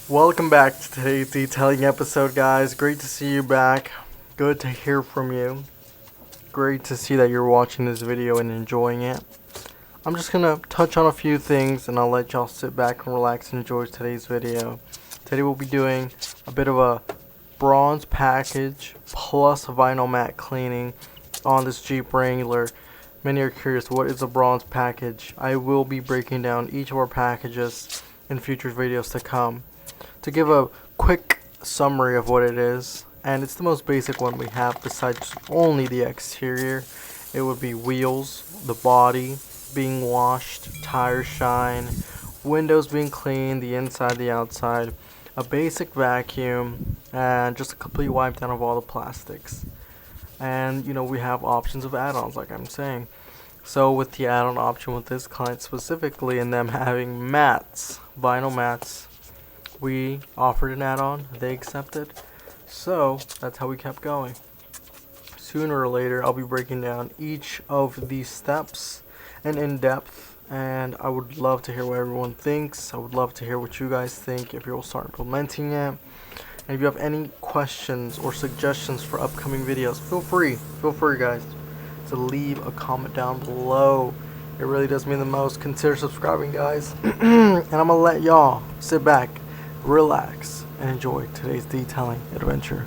Welcome back to today's detailing episode, guys. Great to see you back. Good to hear from you. Great to see that you're watching this video and enjoying it. I'm just gonna touch on a few things and I'll let y'all sit back and relax and enjoy today's video. Today we'll be doing a bit of a bronze package plus vinyl matte cleaning on this Jeep Wrangler. Many are curious, what is a bronze package? I will be breaking down each of our packages in future videos to come. To give a quick summary of what it is, and it's the most basic one we have besides only the exterior, it would be wheels, the body being washed, tire shine, windows being cleaned, the inside, the outside, a basic vacuum, and just a complete wipe down of all the plastics. And we have options of add-ons, like I'm saying. So with the add-on option with this client specifically, and them having mats, vinyl mats, we offered an add-on, they accepted, so that's how we kept going. Sooner or later I'll be breaking down each of these steps and in depth, and I would love to hear what everyone thinks. I would love to hear what you guys think, if you'll start implementing it. And if you have any questions or suggestions for upcoming videos, feel free guys to leave a comment down below. It really does mean the most. Consider subscribing, guys. And I'm gonna let y'all sit back, relax, and enjoy today's detailing adventure.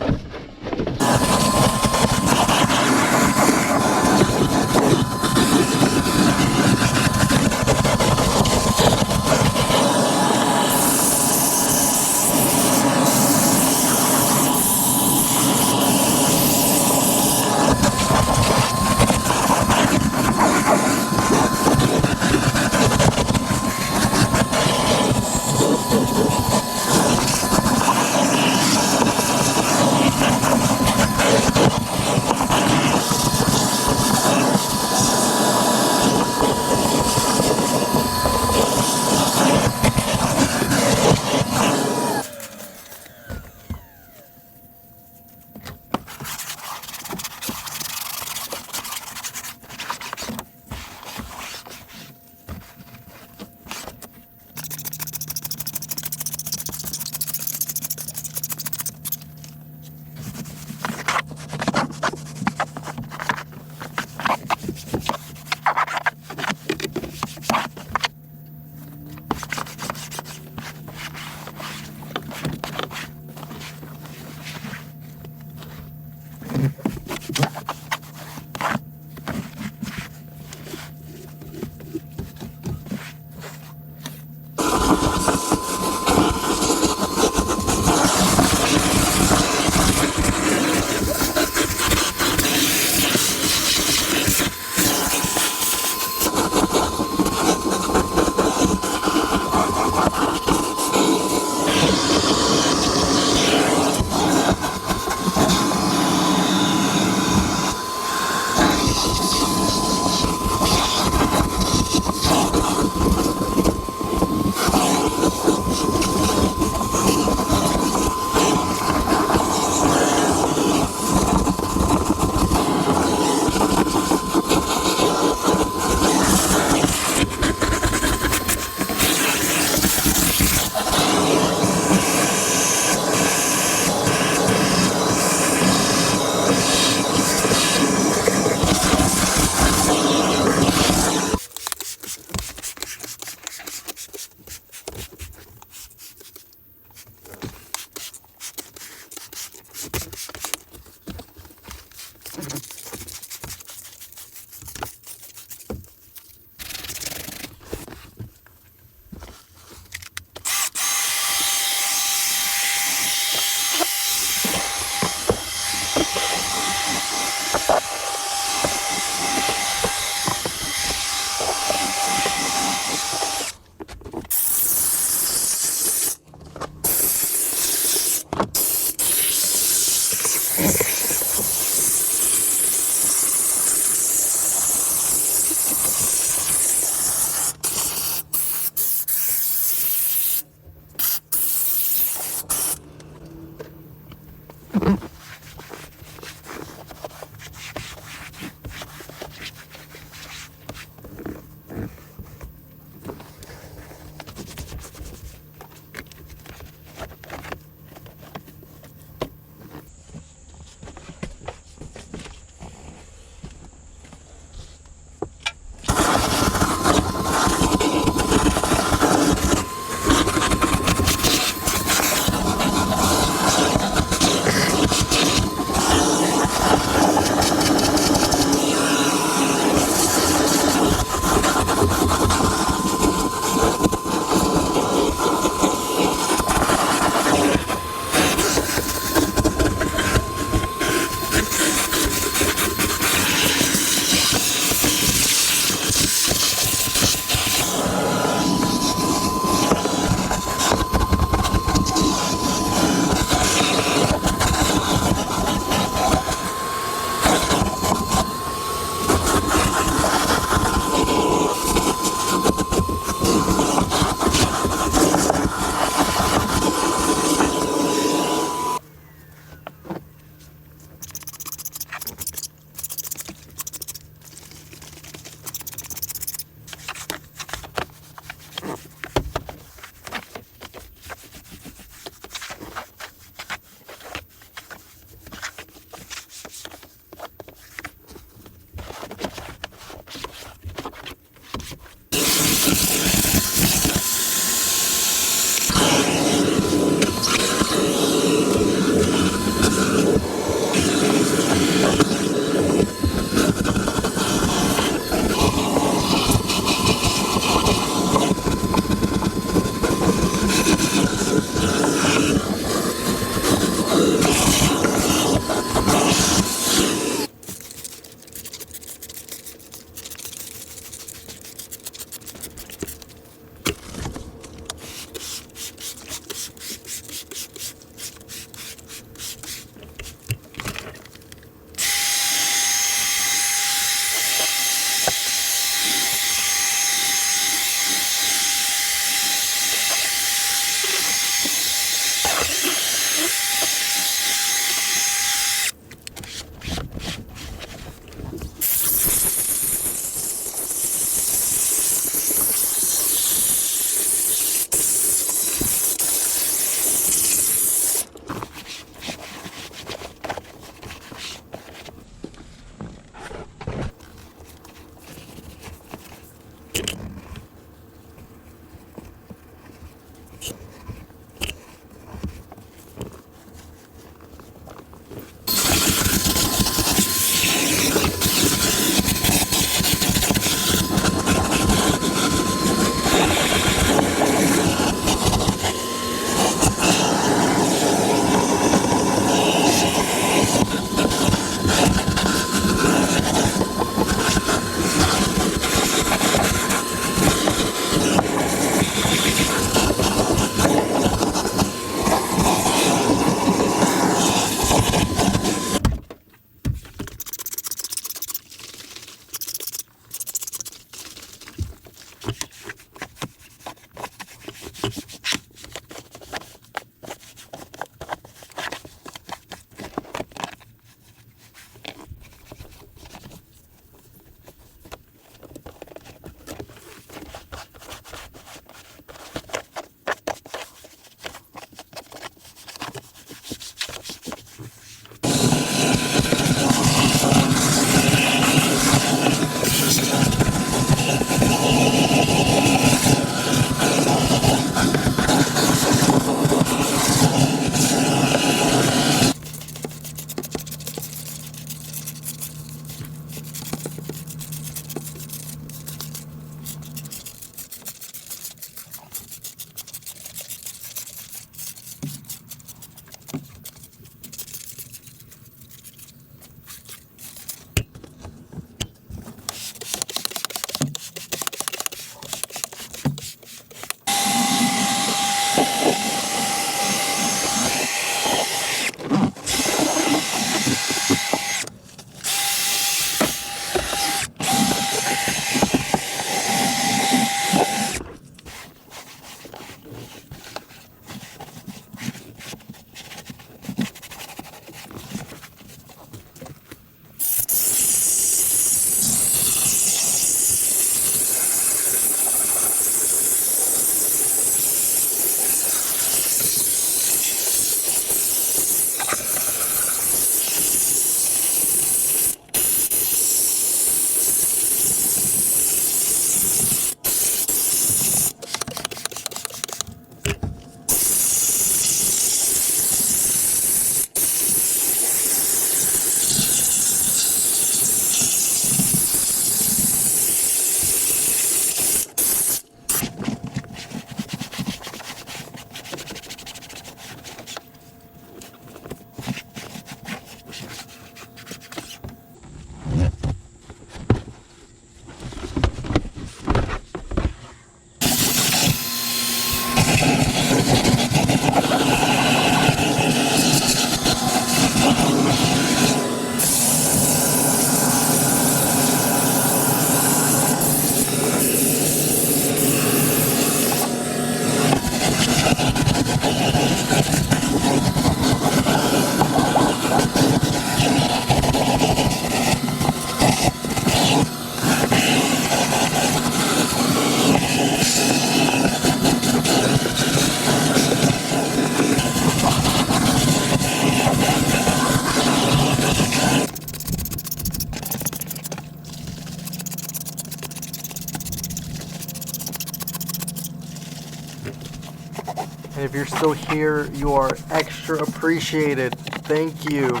And if you're still here, you are extra appreciated. Thank you.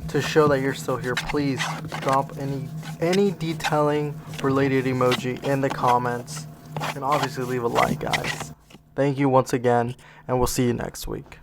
To show that you're still here, please drop any detailing related emoji in the comments. And obviously leave a like, guys. Thank you once again, and we'll see you next week.